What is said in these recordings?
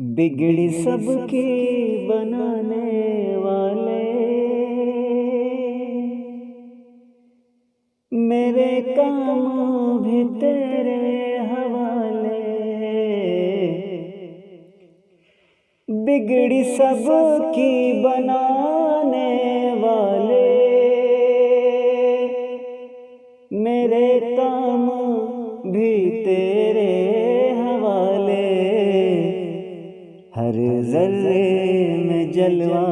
बिगड़ी सबकी बनाने वाले मेरे काम भी तेरे हवाले। बिगड़ी सबकी बनाने वाले मेरे काम भी तेरे हवाले। हर ज़र्रे में जलवा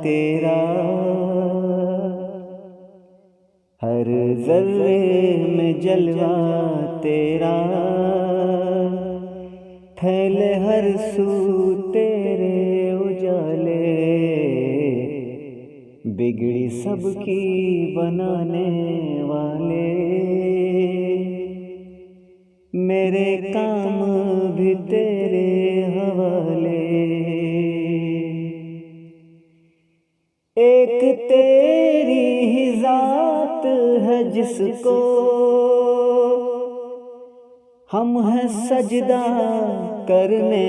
तेरा, हर ज़र्रे में जलवा तेरा। फैले हर सू तेरे उजाले। बिगड़ी सबकी बनाने वाले मेरे काम भी तेरे हवाले। एक तेरी ही ज़ात है जिसको हम हैं सजदा करने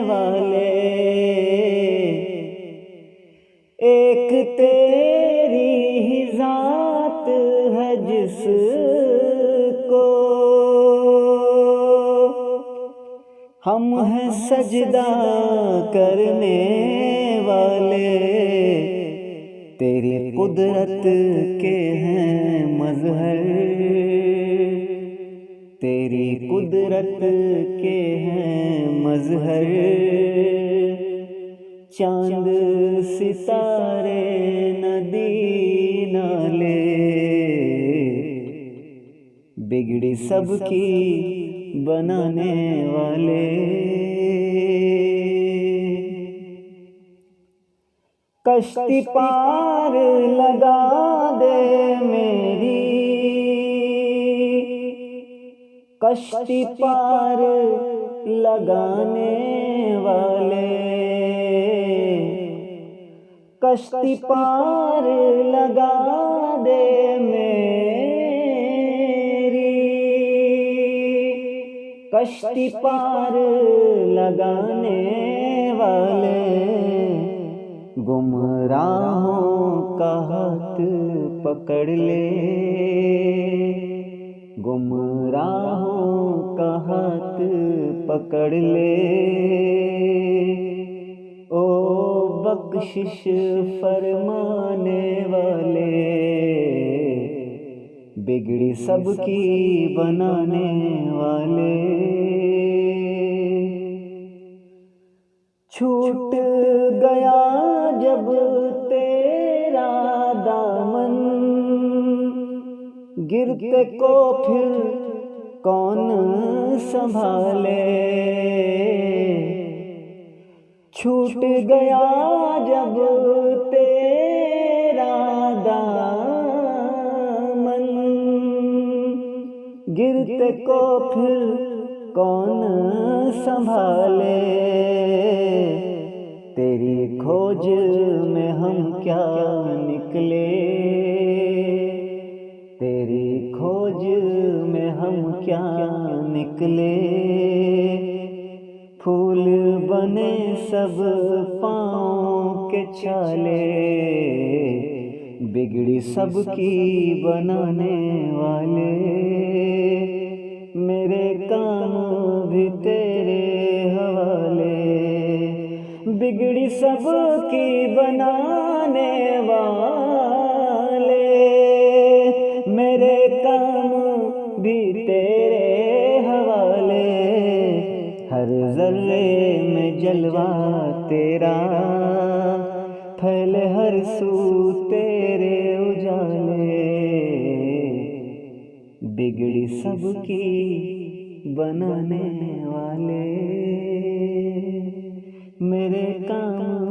वाले। एक तेरी ही ज़ात है जिसको हम हैं सजदा करने वाले। तेरी कुदरत के हैं मज़हर, तेरी कुदरत के हैं मज़हर। चांद सितारे नदी नाले। बिगड़ी सबकी बनाने वाले कश्ती पार लगा दे मेरी, कश्ती पार लगाने वाले। कश्ती पार लगा दे मेरी, कश्ती पार लगाने वाले। गुमराहों का हाथ पकड़ ले, गुमराहों का हाथ पकड़ ले। ओ बख्शिश फरमाने वाले, बिगड़ी सबकी बनाने वाले। छूट गया जब तेरा दामन, गिरते को फिर कौन संभाले। छूट गया जब तेरा दामन, गिरते को फिर कौन संभाले। तेरी खोज में हम क्या निकले, तेरी खोज में हम क्या निकले। फूल बने सब पाँव के छाले। बिगड़ी सबकी बनाने वाले मेरे काम भी तेरे हवाले। बिगड़ी सबकी बनाने वाले मेरे काम भी तेरे हवाले। हर ज़र्रे में जलवा तेरा, फैले हर सू तेरे उजाले। बिगड़ी सबकी बनाने वाले मेरे काम